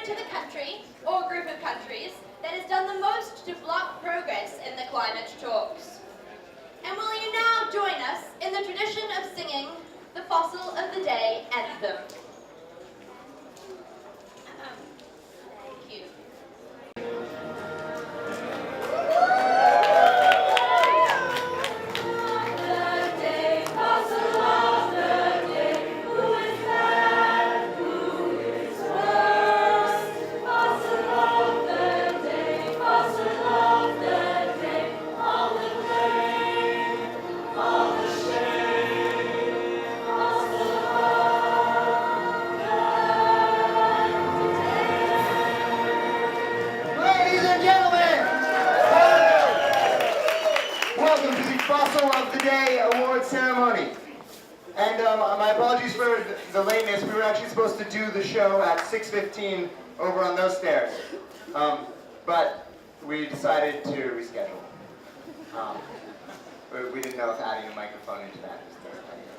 to the country, or group of countries, that has done the most to block progress in the climate talks? And will you now join us in the tradition of singing the Fossil of the Day anthem? Thank you. Fossil of the Day award ceremony. And my apologies for the lateness. We were actually supposed to do the show at 6:15 over on those stairs. But we decided to reschedule. We didn't know if adding a microphone into that was the right idea.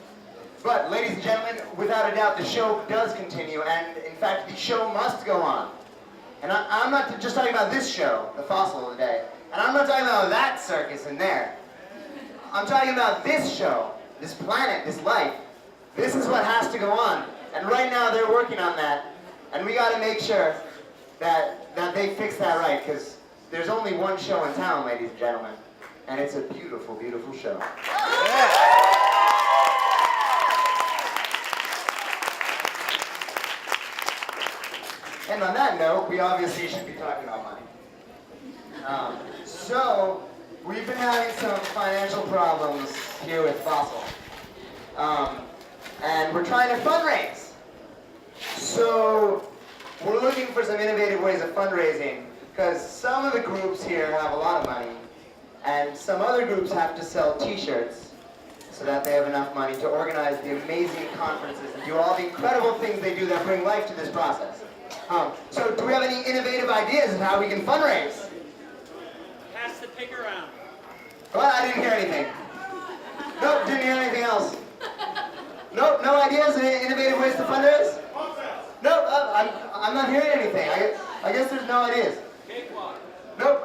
But ladies and gentlemen, without a doubt, the show does continue, and in fact, the show must go on. And I'm not just talking about this show, the Fossil of the Day, and I'm not talking about that circus in there. I'm talking about this show, this planet, this life. This is what has to go on. And right now they're working on that. And we got to make sure that they fix that right, because there's only one show in town, ladies and gentlemen. And it's a beautiful, beautiful show. Yeah. And on that note, we obviously should be talking about money. So, we've been having some financial problems here with Fossil. And we're trying to fundraise. So we're looking for some innovative ways of fundraising, because some of the groups here have a lot of money, and some other groups have to sell t-shirts so that they have enough money to organize the amazing conferences and do all the incredible things they do that bring life to this process. So do we have any innovative ideas of how we can fundraise? Pass the pig around. Well, I didn't hear anything. Nope, didn't hear anything else. Nope, no ideas, any innovative ways to fundraise? Nope, I'm not hearing anything. I guess there's no ideas. Cakewalk. Nope,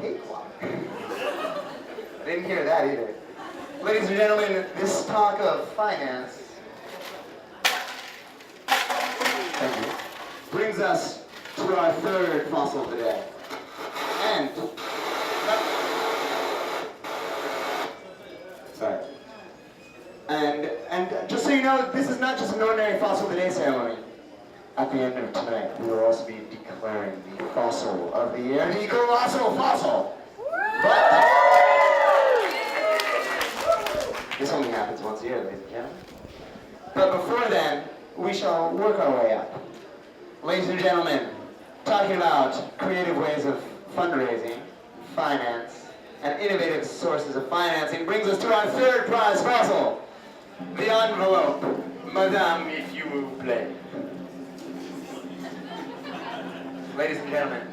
cakewalk. I didn't hear that either. Ladies and gentlemen, this talk of finance, thank you, brings us to our third fossil of the day. And sorry. And just so you know, this is not just an ordinary Fossil of the Day ceremony. At the end of tonight, we will also be declaring the Fossil of the Year, the Colossal Fossil. But this only happens once a year, ladies and gentlemen. But before then, we shall work our way up. Ladies and gentlemen, talking about creative ways of fundraising, finance, and innovative sources of financing brings us to our third prize fossil, the envelope. Madame, if you will play. Ladies and gentlemen,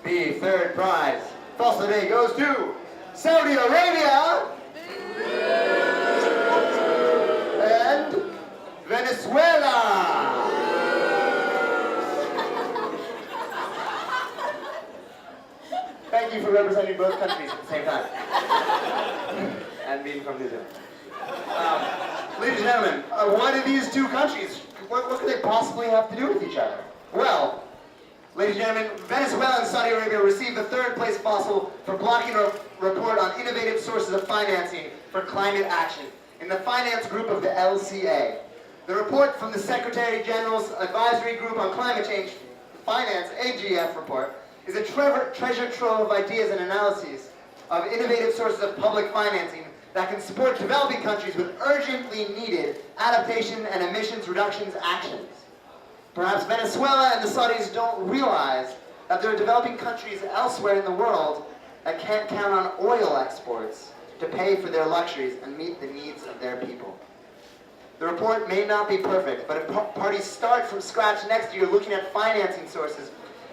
the third prize fossil today goes to Saudi Arabia and Venezuela. Thank you for representing both countries at the same time. And being from New Zealand. Ladies and gentlemen, why do these two countries, what could they possibly have to do with each other? Well, ladies and gentlemen, Venezuela and Saudi Arabia received the third place fossil for blocking a report on innovative sources of financing for climate action in the finance group of the LCA. The report from the Secretary General's Advisory Group on Climate Change Finance, AGF report, is a treasure trove of ideas and analyses of innovative sources of public financing that can support developing countries with urgently needed adaptation and emissions reductions actions. Perhaps Venezuela and the Saudis don't realize that there are developing countries elsewhere in the world that can't count on oil exports to pay for their luxuries and meet the needs of their people. The report may not be perfect, but if parties start from scratch next year looking at financing sources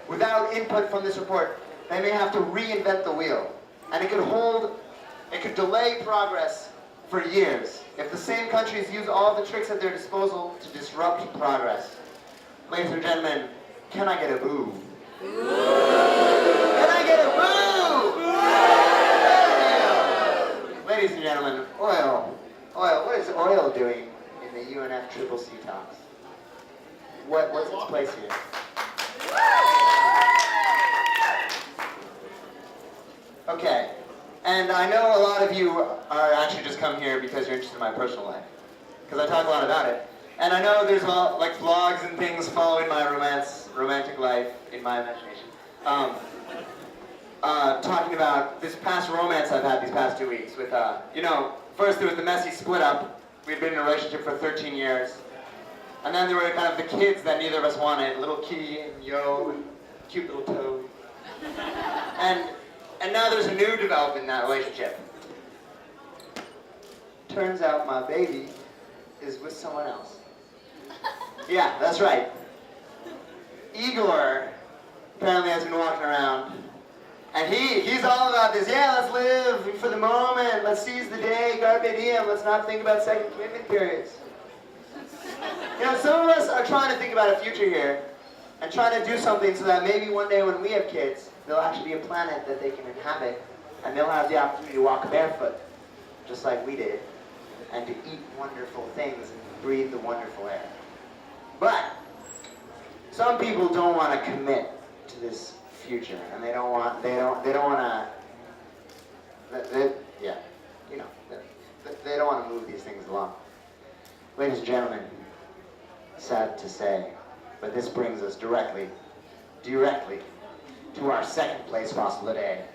without input from this report, they may have to reinvent the wheel. And it could delay progress for years if the same countries use all the tricks at their disposal to disrupt progress. Ladies and gentlemen, can I get a boo? Can I get a boo? Ladies and gentlemen, oil. What is oil doing in the UNFCCC talks? What's its place here? Okay, and I know a lot of you are actually just come here because you're interested in my personal life, because I talk a lot about it. And I know there's a lot, like vlogs and things following my romantic life in my imagination. Talking about this past romance I've had these past 2 weeks with, first there was the messy split up. We'd been in a relationship for 13 years. And then there were kind of the kids that neither of us wanted, little Kitty and Yo, and cute little Toad. And now there's a new development in that relationship. Turns out my baby is with someone else. Yeah, that's right. Igor apparently has been walking around. And he's all about this. Yeah, let's live for the moment. Let's seize the day. Carpe diem. Let's not think about second commitment periods. Some of us are trying to think about a future here and trying to do something so that maybe one day when we have kids, there'll actually be a planet that they can inhabit and they'll have the opportunity to walk barefoot, just like we did, and to eat wonderful things and breathe the wonderful air. But some people don't want to commit to this future, and they don't want to, they don't want to move these things along. Ladies and gentlemen, sad to say, but this brings us directly to our second place fossil today.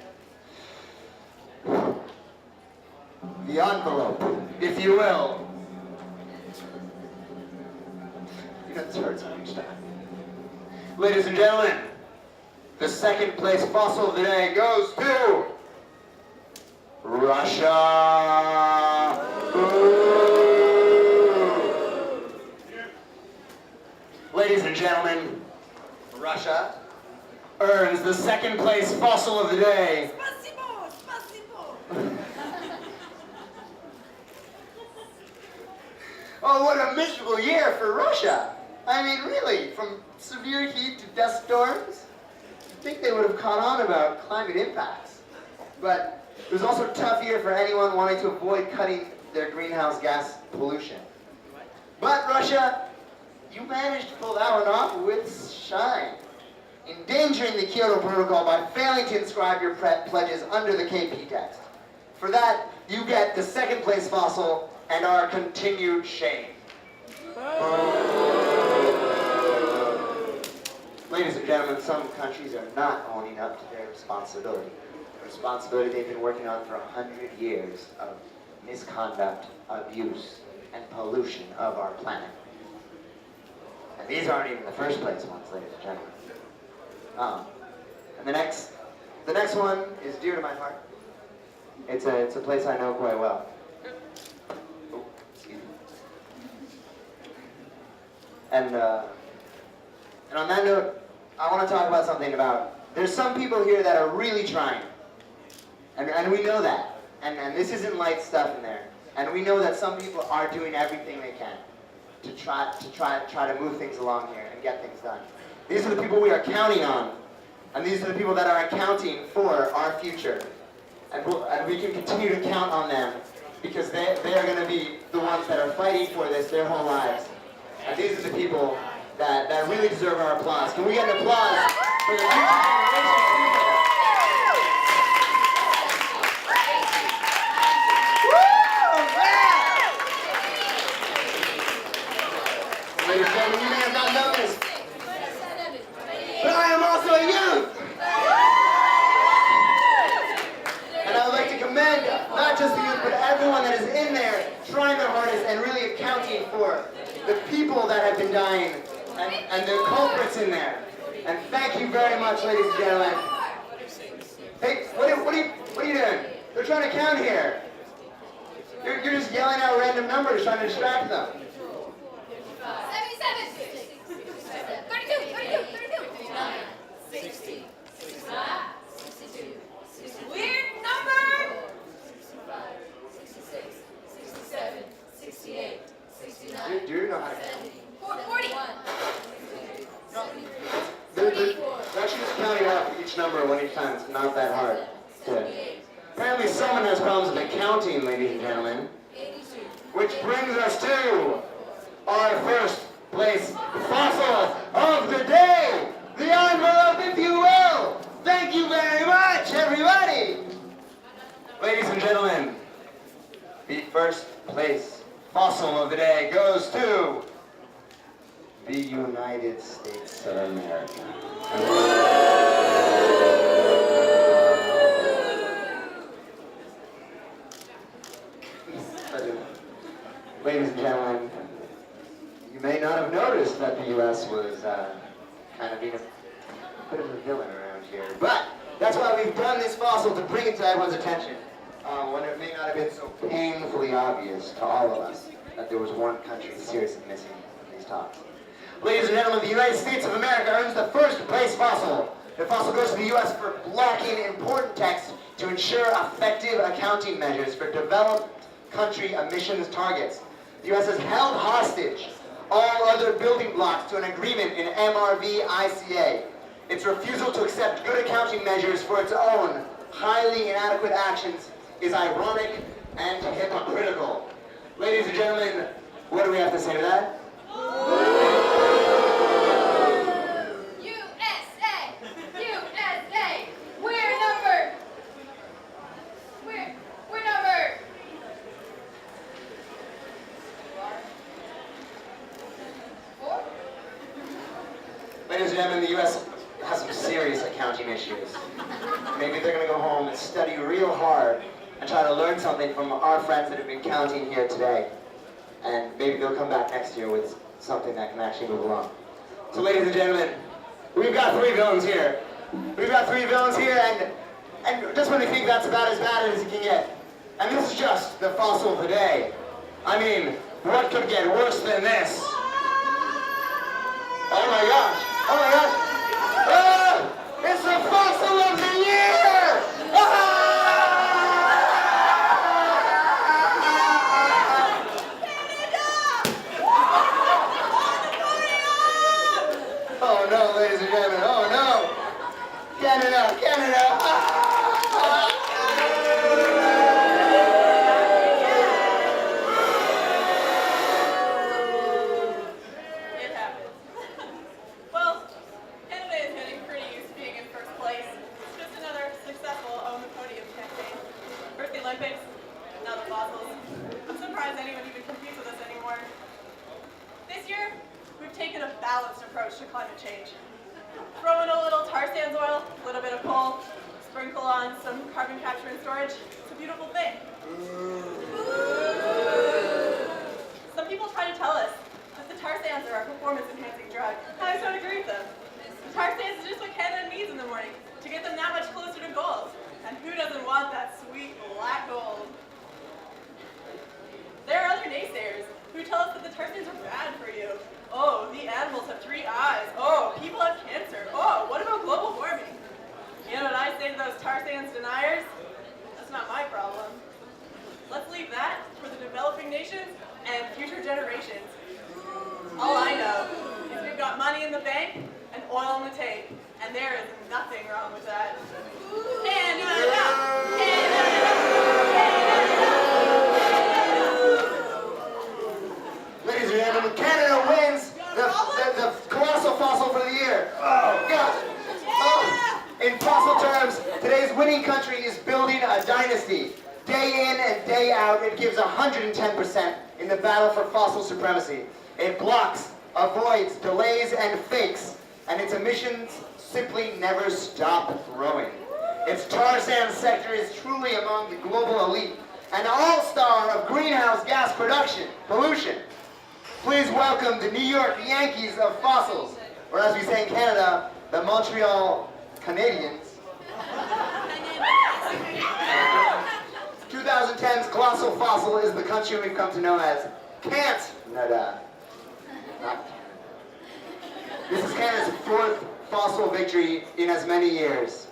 The envelope, if you will. This hurts me each time. Ladies and gentlemen, the second place fossil of the day goes to Russia. Ooh. Ladies and gentlemen, Russia earns the second place fossil of the day. Oh, what a miserable year for Russia. I mean, really, from severe heat to dust storms, you'd think they would have caught on about climate impacts. But it was also a tough year for anyone wanting to avoid cutting their greenhouse gas pollution. But Russia, you managed to pull that one off with shine, endangering the Kyoto Protocol by failing to inscribe your pledges under the KP text. For that, you get the second place fossil and our continued shame. Ladies and gentlemen, some countries are not owning up to their responsibility. The responsibility they've been working on for 100 years of misconduct, abuse, and pollution of our planet. And these aren't even the first place ones, ladies and gentlemen. And the next one is dear to my heart. It's a place I know quite well. Oh, excuse me. And on that note, I want to talk about something about, there's some people here that are really trying. And we know that. And this isn't light stuff in there. And we know that some people are doing everything they can to try to move things along here and get things done. These are the people we are counting on. And these are the people that are accounting for our future. And we can continue to count on them because they are going to be the ones that are fighting for this their whole lives. And these are the people that really deserve our applause. Can we get an applause for the future generation of people? Ladies and gentlemen, you may have not noticed, but I am also a youth. And I would like to commend not just the youth, but everyone that is in there trying their hardest and really accounting for the people that have been dying and the culprits in there. And thank you very much, ladies and gentlemen. Hey, what are you doing? They're trying to count here. You're just yelling out random numbers, trying to distract them. 77, 32, 39, 60, 65, 62, 63. Weird number! 65, 66, 67, 68, 69. Do you know how to count? 40. you just counting up each number one each time? It's not that hard. Good. Apparently someone has problems with accounting, ladies and gentlemen. Which brings us to our first place fossil of the day. The envelope, if you will. Thank you very much, everybody. Ladies and gentlemen, the first place fossil of the day goes to the United States of America. Ladies and gentlemen, you may not have noticed that the U.S. was kind of being a bit of a villain around here, but that's why we've done this fossil to bring it to everyone's attention, when it may not have been so painfully obvious to all of us that there was one country seriously missing in these talks. Ladies and gentlemen, the United States of America earns the first place fossil. The fossil goes to the U.S. for blocking important text to ensure effective accounting measures for developed country emissions targets. The U.S. has held hostage all other building blocks to an agreement in MRV-ICA. Its refusal to accept good accounting measures for its own highly inadequate actions is ironic and hypocritical. Ladies and gentlemen, what do we have to say to that? USA! USA! We're number... We're number... Four? Ladies and gentlemen, the U.S. has some serious accounting issues. Maybe they're going to go home and study real hard and try to learn something from our friends that have been counting here today. And maybe they'll come back next year with something that can actually move along. So ladies and gentlemen, we've got three villains here. We've got three villains here, and just when you think that's about as bad as you can get. And this is just the fossil of the day. I mean, what could get worse than this? Oh my gosh! Oh my gosh! Ah! It's the fossil of the year! Ah! Oh no, ladies and gentlemen! Oh no! Canada! Canada! Ah! It happens. Well, Canada is getting pretty used to being in first place. It's just another successful own the podium campaign. First the Olympics, now the fossils. I'm surprised anyone even competes with us anymore. This year, we've taken a balanced approach to climate change. Throw in a little tar sands oil, a little bit of coal, sprinkle on some carbon capture and storage. It's a beautiful thing. Some people try to tell us that the tar sands are a performance-enhancing drug. I just don't agree with them. The tar sands is just what Canada needs in the morning to get them that much closer to gold. And who doesn't want that sweet black gold? There are other naysayers who tell us that the tar sands are bad for you. Oh, the animals have 3 eyes. Oh, people have cancer. Oh, what about global warming? You know what I say to those tar sands deniers? That's not my problem. Let's leave that for the developing nations and future generations. All I know is we've got money in the bank and oil on the tank, and there is nothing wrong with that. Canada! Canada! Ladies and gentlemen, Canada wins the colossal fossil for the year. Oh, gosh. Oh, in fossil terms, today's winning country is building a dynasty. Day in and day out, it gives 110% in the battle for fossil supremacy. It blocks, avoids, delays, and fakes, and its emissions simply never stop growing. Its tar sands sector is truly among the global elite, an all-star of greenhouse gas pollution. Please welcome the New York Yankees of fossils, or as we say in Canada, the Montreal Canadiens. 2010's colossal fossil is the country we've come to know as Canada. This is Canada's 4th fossil victory in as many years.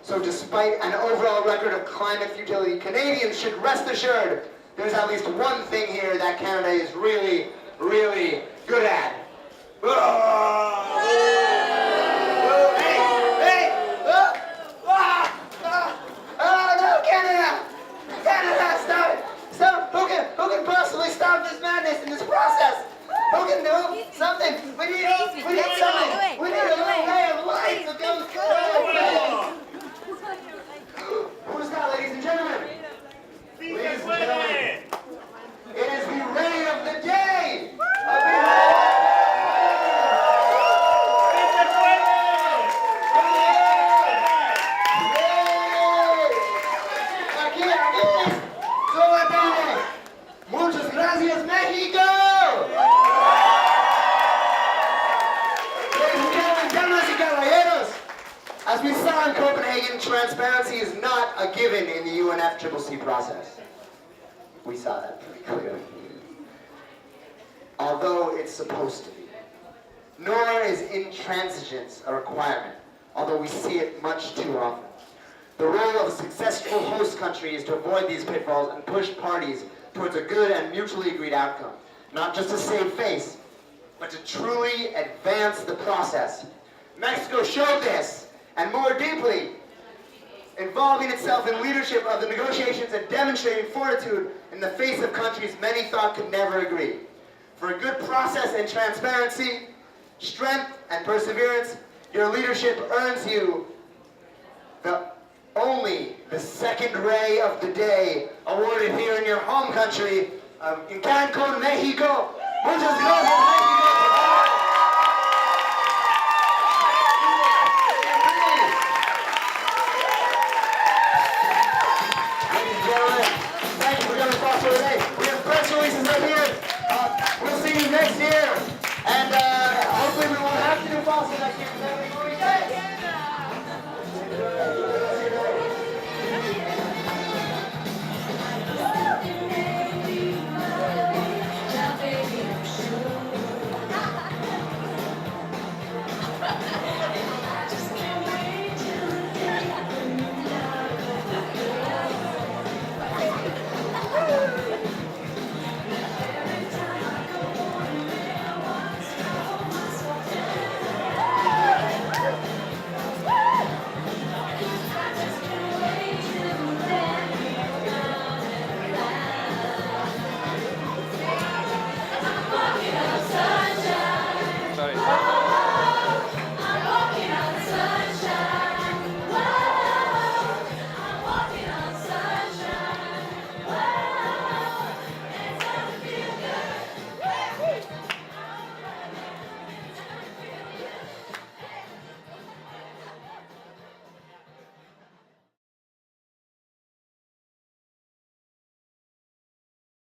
So despite an overall record of climate futility, Canadians should rest assured there's at least one thing here that Canada is really, really good at. Hey, As we saw in Copenhagen, transparency is not a given in the UNFCCC process. We saw that pretty clearly. Although it's supposed to be. Nor is intransigence a requirement, although we see it much too often. The role of a successful host country is to avoid these pitfalls and push parties towards a good and mutually agreed outcome. Not just to save face, but to truly advance the process. Mexico showed this, and more deeply, involving itself in leadership of the negotiations and demonstrating fortitude in the face of countries many thought could never agree. For a good process and transparency, strength and perseverance, your leadership earns you only the second ray of the day, awarded here in your home country, in Cancun, Mexico. Muchas gracias, Mexico.